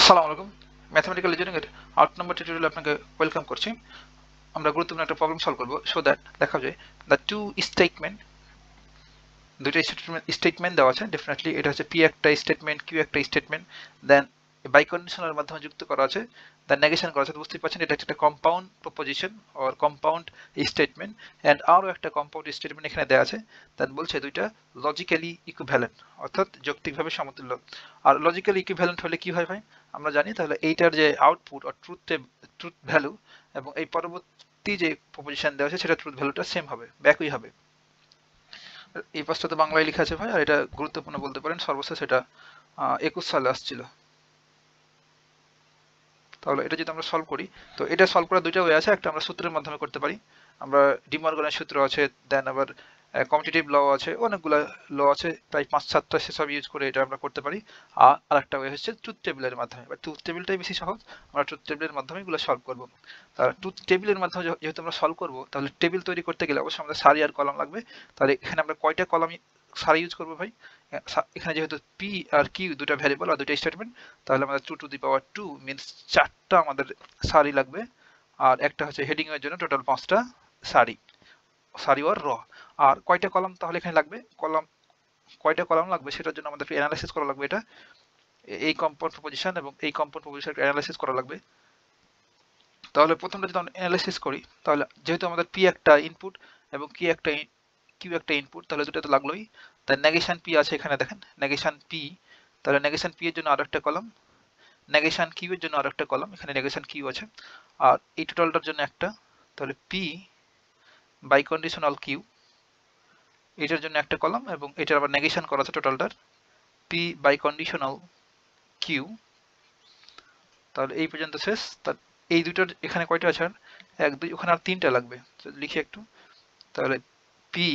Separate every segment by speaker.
Speaker 1: আসসালামু আলাইকুম। Mathematical reasoning এর ৮ নম্বর টিউটোরিয়ালে আপনাকে ওয়েলকাম করছি। আমরা গুরুত্বপূর্ণ একটা প্রবলেম সলভ করব সো দ্যাট দেখা যায় দ্য টু স্টেটমেন্ট, দুইটা স্টেটমেন্ট দেওয়া আছে। ডেফিনেটলি এটা হচ্ছে পি একটা স্টেটমেন্ট, কিউ একটা স্টেটমেন্ট, দেন বাই কন্ডিশনাল মাধ্যমে যুক্ত করা আছে, দেন নেগেশন করা আছে। বুঝতেই পারছেন এটা একটা compound proposition or compound statement, and আরও একটা কম্পাউন্ড স্টেটমেন্ট এখানে দেওয়া আছে। দেন বলছে দুইটা লজিক্যালি ইকুইভ্যালেন্ট, অর্থাৎ যৌক্তিকভাবে সমতুল্য। আর লজিক্যালি ইকুইভ্যালেন্ট হলে কি হয় ভাই, আমরা জানি। তাহলে এইটার যে আউটপুট অর ট্রুথ ভ্যালু এবং এই পরবর্তী যে প্রপোজিশন দেওয়া আছে সেটা ট্রুথ ভ্যালুটা সেম হবে, একই হবে। এই পাঁচটাতে বাংলায় লেখা আছে ভাই, আর এটা গুরুত্বপূর্ণ বলতে পারেন। সর্বশেষ এটা 21 সালে আসছিল। তাহলে এটা যদি আমরা সলভ করি, তো এটা সলভ করার দুইটা ওয়ে আছে। একটা আমরা সূত্রের মাধ্যমে করতে পারি, আমরা ডিমর্গানের সূত্র আছে, দেন আবার কম্পিটিটিভ ল আছে, অনেকগুলো ল আছে, প্রায় 5-7টা, সেসব ইউজ করে এটা আমরা করতে পারি। আর একটা ওয়ে হচ্ছে ট্রুথ টেবিলের মাধ্যমে। বাট ট্রুথ টেবিলটাই বেশি সহজ, আমরা ট্রুথ টেবিলের মাধ্যমে এগুলো সলভ করবো। তাহলে ট্রুথ টেবিলের মাধ্যমে যেহেতু আমরা সলভ করবো, তাহলে টেবিল তৈরি করতে গেলে অবশ্যই আমাদের সারি আর কলাম লাগবে। তাহলে এখানে আমরা কয়টা কলাম সারি ইউজ করবো ভাই? এখানে যেহেতু পি আর কিউ দুটা ভ্যারিয়েবল আর দুটা স্টেটমেন্ট, তাহলে আমাদের 2 টু দি পাওয়ার 2 মিনস 4টা আমাদের সারি লাগবে। আর একটা হচ্ছে হেডিং এর জন্য টোটাল 5টা সারি, সারি ওর র। আর কয়টা কলাম তাহলে এখানে লাগবে? কয়টা কলাম লাগবে সেটার জন্য আমাদের অ্যানালাইসিস করা লাগবে। এটা এই কম্পাউন্ড প্রপোজিশন এবং এই কম্পাউন্ড প্রপোজিশন অ্যানালাইসিস করা লাগবে। তাহলে প্রথমটা যদি আমরা অ্যানালাইসিস করি, তাহলে যেহেতু আমাদের পি একটা ইনপুট এবং কিউ একটা ইনপুট, তাহলে দুটো তো লাগলোই। তাই নেগেশন পি আছে এখানে, দেখেন নেগেশন পি। তাহলে নেগেশন পি এর জন্য আরো একটা কলাম, নেগেশন কিউ এর জন্য আরেকটা কলাম, এখানে নেগেশন কিউ আছে। আর এই টোটালটার জন্য একটা, তাহলে পি বাই কন্ডিশনাল কিউ, এটার জন্য একটা কলাম, এবং এটার আবার নেগেশন করা আছে টোটালটার, পি বাই কন্ডিশনাল কিউ। তাহলে এই পর্যন্ত শেষ। তার এই দুটোর এখানে কয়টা আছে? এক, দুই, ওখানে আর তিনটা লাগবে। লিখি একটু। তাহলে পি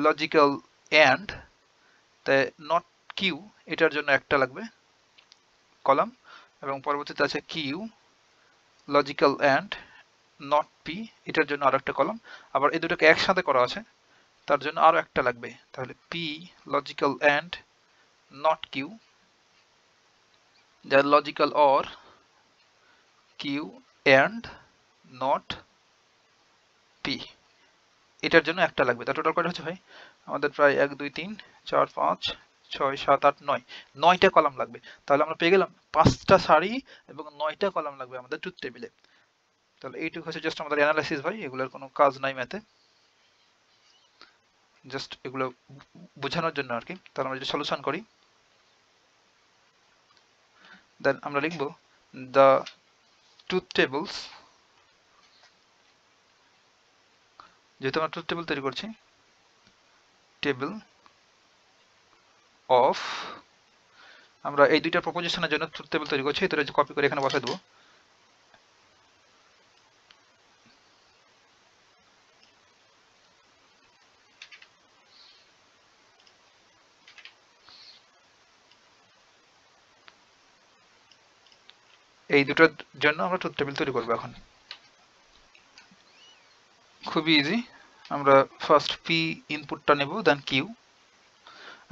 Speaker 1: লজিক্যাল অ্যান্ড, তাই নট কিউ, এটার জন্য একটা লাগবে কলাম, এবং পরবর্তীতে আছে Q logical and not P, এটার জন্য আরো একটা কলাম। আবার এই দুটোকে একসাথে করা আছে, তার জন্য আরো একটা লাগবে। তাহলে P logical and not Q, যার logical or Q and not P, এটার জন্য একটা লাগবে। তার টোটাল কয়টা হচ্ছে ভাই? আমাদের প্রায় 1, 2, 3, 4, 5, 6, 7, 8, 9, 9টা কলাম লাগবে। তাহলে আমরা পেয়ে গেলাম 5টা সারি এবং 9টা কলাম লাগবে আমাদের ট্রুথ টেবিলে। তাহলে এইটুকু হচ্ছে জাস্ট আমাদের অ্যানালাইসিস ভাই, এগুলোর কোনো কাজ নাই ম্যাথে, জাস্ট এগুলো বোঝানোর জন্য আর কি। তাহলে আমরা যদি সলিউশন করি, দেন আমরা লিখব দ্য ট্রুথ টেবলস, যেহেতু আমরা ট্রুথ টেবিল তৈরি করছি, টেবিল অফ, আমরা এই দুইটা প্রপোজিশনের জন্য ট্রুথ টেবিল তৈরি করছি। এটা কপি করে এখানে বসাই দেবো। এই দুটোর জন্য আমরা ট্রুথ টেবিল তৈরি করবো এখন। খুবই ইজি। আমরা ফার্স্ট পি ইনপুটটা নেব, দেন কিউ,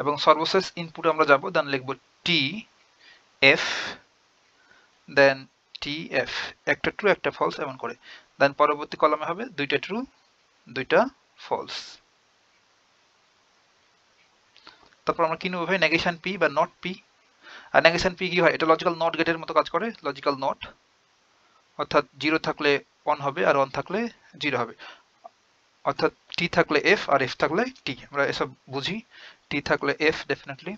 Speaker 1: এবং সর্বশেষ ইনপুট আমরা যাব, দেন লিখব টি এফ, দেন টি এফ, একটা ট্রু একটা ফলস এমন করে। দেন পরবর্তী কলামে হবে দুইটা ট্রু দুইটা ফলস। তারপর আমরা কি নেব ভাই? নেগেশন পি বা নট পি। আর নেগেশন পি কি হয়? এটা লজিক্যাল নট গেটের মতো কাজ করে। লজিক্যাল নট অর্থাৎ 0 থাকলে 1 হবে আর 1 থাকলে 0 হবে। অর্থাৎ টি থাকলে এফ আর এফ থাকলে টি, আমরা এসব বুঝি। টি থাকলে এফ ডেফিনেটলি,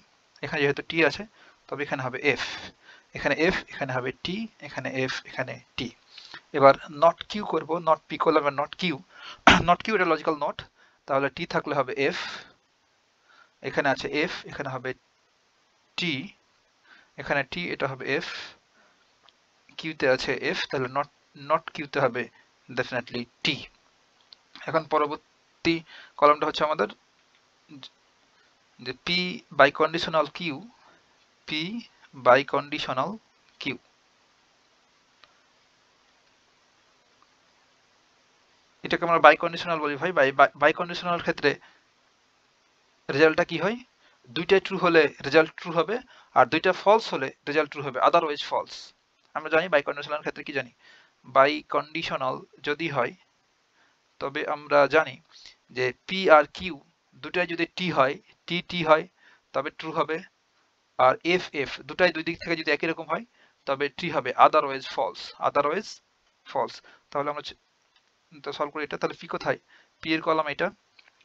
Speaker 1: এখানে যেহেতু টি আছে তবে এখানে হবে এফ, এখানে এফ, এখানে হবে টি, এখানে এফ, এখানে টি। এবার নট কিউ করব, নট পি করলাম আর নট কিউ। নট কিউ এটা লজিক্যাল নট, তাহলে টি থাকলে হবে এফ, এখানে আছে এফ, এখানে হবে টি, এখানে টি, এটা হবে এফ, কিউতে আছে এফ, তাহলে নট নট কিউতে হবে ডেফিনেটলি টি। এখন পরবর্তী কলামটা হচ্ছে আমাদের যে P biconditional Q, P biconditional Q. এটাকে আমরা বাই কন্ডিশনাল বলি ভাই। বাই কন্ডিশনাল ক্ষেত্রে রেজাল্টটা কি হয়? দুইটা ট্রু হলে রেজাল্ট ট্রু হবে, আর দুইটা ফলস হলে রেজাল্ট ট্রু হবে, আদারওয়াইজ ফলস। আমরা জানি বাই কন্ডিশনাল ক্ষেত্রে কি জানি, বাই কন্ডিশনাল যদি হয় তবে আমরা জানি যে পি আর কিউ দুটাই যদি টি হয়, টি হয় তবে ট্রু হবে, আর এফ দুটাই দুই দিক থেকে যদি একই রকম হয় তবে ট্রি হবে, আদারওয়াইজ ফলস। তাহলে আমরা সলভ করি এটা, তাহলে পি কোথায়, পি এর কলাম এটা,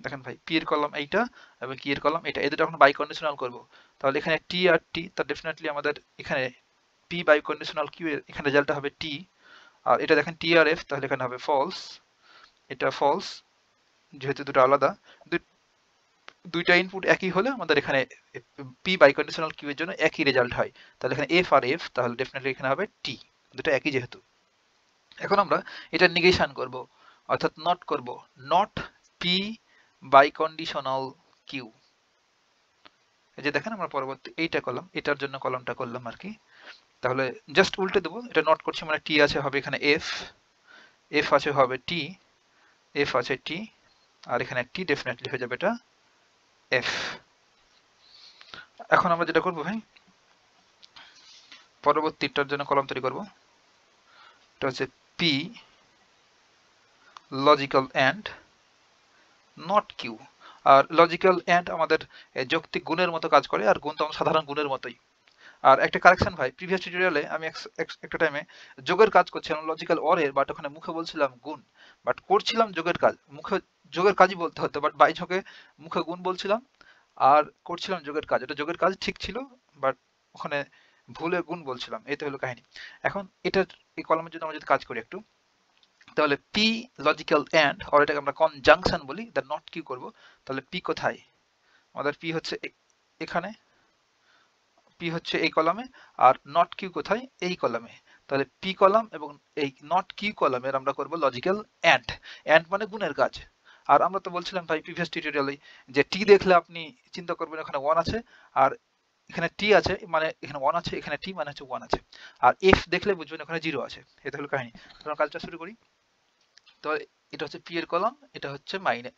Speaker 1: দেখেন ভাই পি এর কলাম এইটা এবং কি এর কলাম এটা, এদের এখন বাই কন্ডিশনাল করব, তাহলে এখানে টি আর টি, তার ডেফিনেটলি আমাদের এখানে পি বাই কন্ডিশনাল কিউ এর এখানে রেজাল্টটা হবে টি, আর এটা দেখেন টি আর এফ, তাহলে এখানে হবে ফলস, এটা ফলস, যেহেতু দুটো আলাদা, দুইটা ইনপুট একই হলে আমাদের এখানে পি বাই কন্ডিশনাল কিউ এর জন্য একই রেজাল্ট হয়, তাহলে এখানে এফ আর এফ, তাহলে ডেফিনেটলি এখানে হবে টি, দুটো একই যেহেতু। এখন আমরা এটা নেগেশন করব, অর্থাৎ নট করব, not P biconditional Q. এই যে দেখেন আমরা পরবর্তী এইটা করলাম, এটার জন্য কলমটা করলাম আর কি, তাহলে জাস্ট উল্টে দেবো, এটা নট করছি মানে টি আছে হবে এখানে এফ আছে হবে টি, এফ আছে টি, আর এখানে টি ডেফিনেটলি হয়ে যাবে এটা এফ। এখন আমরা যেটা করবো ভাই, পরবর্তীটার জন্য কলম তৈরি করব, এটা হচ্ছে P logical and not Q. আর লজিক্যাল এন্ড আমাদের যৌক্তিক গুণের মতো কাজ করে, আর গুণ তো সাধারণ গুণের মতোই। আর একটা কারেকশন ভাই, প্রিভিয়াস টিউটোরিয়ালে আমি একটা টাইমে যোগের কাজ করছিলাম লজিক্যাল অর এর, বাট ওখানে মুখে বলছিলাম গুণ, বাট করছিলাম যোগের কাজ, মুখে যোগের কাজই বলতে হতো, বাট বাই ঝোঁকে মুখে গুণ বলছিলাম আর করছিলাম যোগের কাজ, এটা যোগের কাজ ঠিক ছিল, বাট ওখানে ভুলে গুণ বলছিলাম, এই তো হলো কাহিনী। এখন এটার এই কলমের জন্য আমরা যদি কাজ করি একটু, তাহলে পি লজিক্যাল এন্ড, আর এটাকে আমরা কনজাংশন বলি, দ্য নট কিউ করব, তাহলে পি কোথায়, আমাদের পি হচ্ছে এখানে, পি হচ্ছে এই কলামে, আর নট কিউ কোথায়, এই কলামে, তাহলে পি কলাম এবং এই নট কিউ কলামের আমরা করব লজিক্যাল এন্ড, এন্ড মানে গুণের কাজ। আর আমরা তো বলছিলাম ভাই প্রিভিয়াস টিউটোরিয়ালে যে টি দেখলে আপনি চিন্তা করবেন ওখানে 1 আছে, আর এখানে টি আছে মানে এখানে 1 আছে, এখানে টি মানে হচ্ছে 1 আছে, আর এফ দেখলে বুঝবেন ওখানে 0 আছে, এটা হলো কাহিনী। আমরা কাজটা শুরু করি, তো এটা হচ্ছে পি এর কলাম, এটা হচ্ছে মাইনে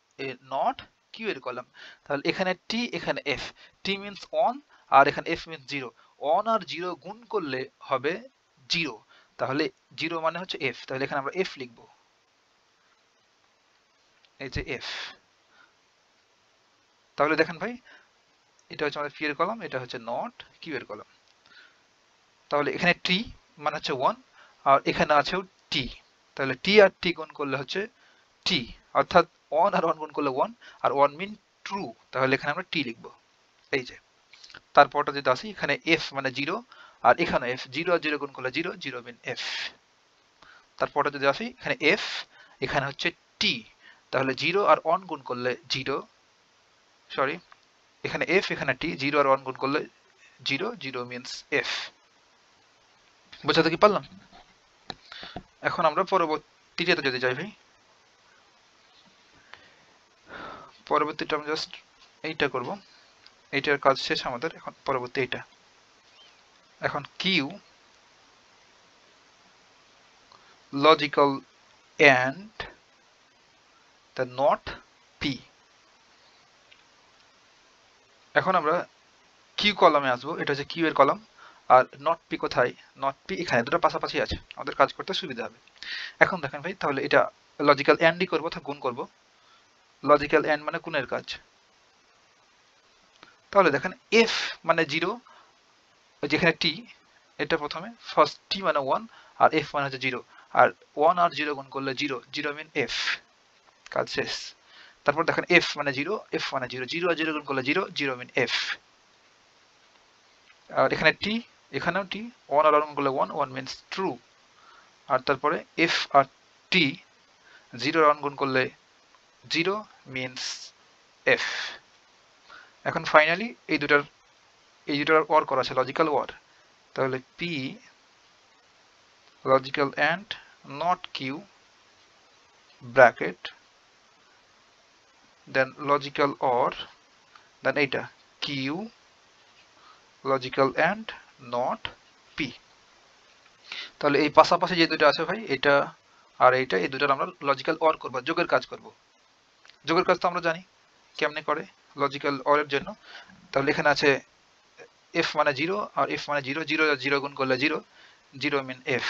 Speaker 1: নট কিউ এর কলাম, তাহলে এখানে টি এখানে এফ, টি মিনস 1 আর এখানে এফ মিনস 0, 1 আর 0 গুণ করলে হবে 0, তাহলে 0 মানে হচ্ছে এফ, তাহলে এখানে আমরা এফ লিখব, এই যে এফ। তাহলে দেখেন ভাই এটা হচ্ছে আমাদের পি এর কলাম, এটা হচ্ছে নট কিউ এর কলাম, তাহলে এখানে টি মানে হচ্ছে 1 আর এখানে আছে টি, তাহলে টি আর টি গুণ করলে হচ্ছে টি, অর্থাৎ 1 আর 1 গুণ করলে 1, আর 1 মিন ট্রু, তাহলে এখানে আমরা টি লিখব, এই যে। তারপরটা যদি আসি এখানে এফ মানে 0, আর এখানে এফ, 0 আর 0 গুণ করলে 0, 0 মিন এফ। তারপরটা যদি আসি এখানে এফ, এখানে হচ্ছে টি, তাহলে 0 আর 1 গুণ করলে 0, সরি এখানে এফ এখানে টি, 0 আর 1 গুণ করলে 0, 0 মিনস এফ। বোঝাতে কি পারলাম? এখন আমরা পরবর্তীটাতে যদি যাই ভাই, পরবর্তীটা আমরা জাস্ট এইটা করব, এইটার কাজ শেষ আমাদের, এখন পরবর্তী এইটা, এখন Q logical and the not P. এখন আমরা কিউ কলামে আসবো, এটা হচ্ছে কিউ এর কলাম, আর নট পি কোথায়, নট পি এখানে, দুটো পাশাপাশি আছে, আমাদের কাজ করতে সুবিধা হবে। এখন দেখেন ভাই তাহলে এটা লজিক্যাল এন্ডই করবো, অর্থাৎ গুণ করব, লজিক্যাল এন্ড মানে গুণের কাজ। তাহলে দেখেন এফ মানে 0, যেখানে টি, এটা প্রথমে ফার্স্ট টি মানে 1 আর এফ মানে হচ্ছে 0, আর 1 আর 0 গুণ করলে 0, 0 মিন এফ, কাজ শেষ। তারপর দেখেন এফ মানে 0, এফ মানে 0, 0 আর 0 গুণ করলে 0, 0 মিন এফ, আর এখানে টি, এখানেও টি, 1 আর 1 গুণ করলে 1, 1 মিনস ট্রু, আর তারপরে এফ আর টি, 0 আর 1 গুণ করলে 0 মিনস এফ। এখন ফাইনালি এই দুটার ওয়ার করা আছে, লজিক্যাল ওয়ার, তাহলে P logical and not Q bracket then logical or, then এইটা Q logical and not P. তাহলে এই পাশাপাশি যে দুটো আছে ভাই, এটা আর এইটা, এই দুটার আমরা লজিক্যাল অর করব, যোগের কাজ করব। যোগের কাজ তো আমরা জানি কেমনে করে লজিক্যাল অর এর জন্য, তাহলে এখানে আছে এফ মানে 0 আর এফ মানে 0, 0 আর 0 গুণ করলে 0, 0 mean f,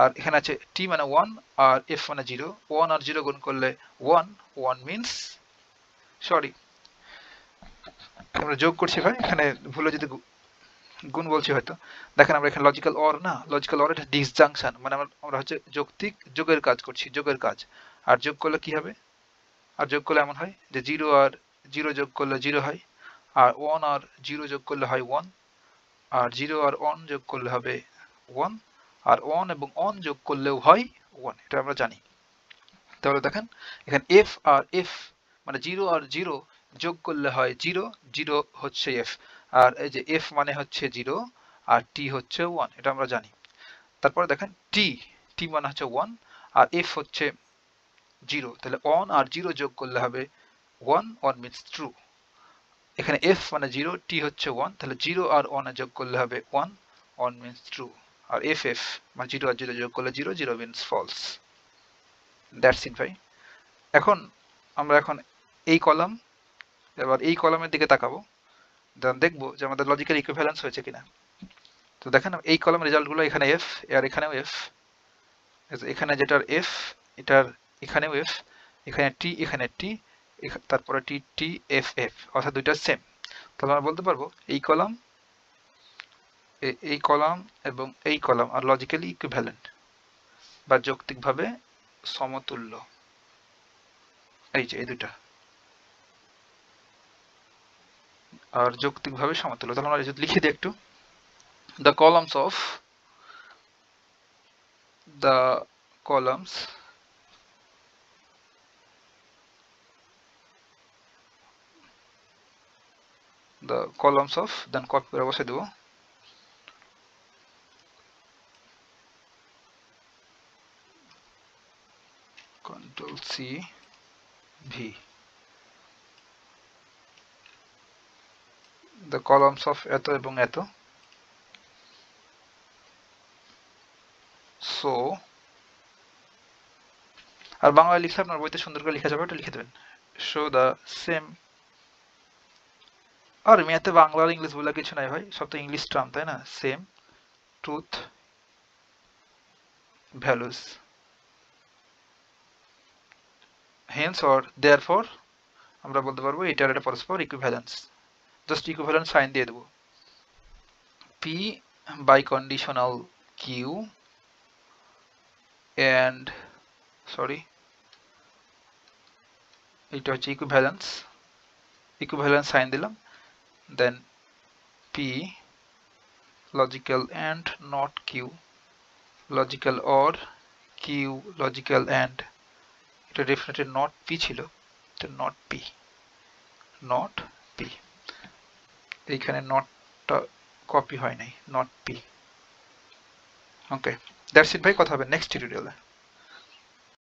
Speaker 1: আর এখানে আছে t মানে 1 আর f মানে 0, 1 আর 0 গুণ করলে 1, 1 means, সরি আমরা যোগ করছি ভাই, এখানে ভুলে যদি গুণ বলছি হয়তো। দেখেন আমরা এখানে লজিক্যাল অর না, লজিক্যাল অর এটা ডিসজাংশন, মানে আমরা হচ্ছে যৌক্তিক যোগের কাজ করছি, যোগের কাজ। আর যোগ করলে কি হবে, আর যোগ করলে এমন হয় যে 0 আর 0 যোগ করলে 0 হয়, আর 1 আর 0 যোগ করলে হয় 1, আর 0 আর 1 যোগ করলে হবে 1, আর 1 এবং 1 যোগ করলেও হয় 1, এটা আমরা জানি। তাহলে দেখেন এখানে f আর f মানে 0 আর 0 যোগ করলে হয় 0, 0 হচ্ছে f, আর এই যে f মানে হচ্ছে 0 আর t হচ্ছে 1, এটা আমরা জানি। তারপরে দেখেন t মানে হচ্ছে 1 আর f হচ্ছে 0, তাহলে 1 আর 0 যোগ করলে হবে 1, 1 means true। এখানে f মানে 0, t হচ্ছে 1, তাহলে 0 আর 1 যোগ করলে হবে 1, 1 means true। আর f মানে 0 আর 0 যোগ করলে 0, 0 means false। দ্যাটস ইট ভাই। এখন আমরা এই কলাম, এবার এই কলামের দিকে তাকাবো, দেন দেখবো যে আমাদের লজিক্যাল ইকুইভ্যালেন্স হয়েছে কিনা। তো দেখেন এই কলামের রেজাল্টগুলো এখানে f, আর এখানেও f, এখানে যেটার f এটার এখানেও f, এখানে t, এখানে t, তারপরে t t f f, অর্থাৎ দুইটা সেম। তাহলে আমরা বলতে পারবো এই কলাম এবং এই কলাম আর লজিক্যালি ইকুইভ্যালেন্ট বা যৌক্তিকভাবে সমতুল্য, এই যে এই দুটা আর যৌক্তিকভাবে সমতুল্য। তাহলে আমরা যদি লিখে দিই একটু, the columns of the columns of, then copy করে বসে দেবো, Ctrl C V, the columns of এত এবং এত, so, আর বাংলায় লিখলে আপনার বইতে সুন্দর করে লেখা যাবে, ওটা লিখে দেবেন, show the same, আর মেয়াতে বাংলা আর ইংলিশ বলে কিছু নাই ভাই, সব তো ইংলিশ টার্ম তাই না, same truth values, hence or therefore আমরা বলতে পারবো এটার একটা পরস্পর ইকুইভ্যালেন্স, জাস্ট ইকুইভ্যালেন্স সাইন দিয়ে দেবো, p by conditional q and sorry এটা হচ্ছে ইকুইভ্যালেন্স সাইন দিলাম, দেন p logical and not q, logical or q logical and, এটা ডেফিনেটলি নট p ছিল, এটা নট p, এইখানে নটটা কপি হয় নাই, not p। Okay, that's it ভাই, কথা হবে নেক্সট টিউটোরিয়ালে।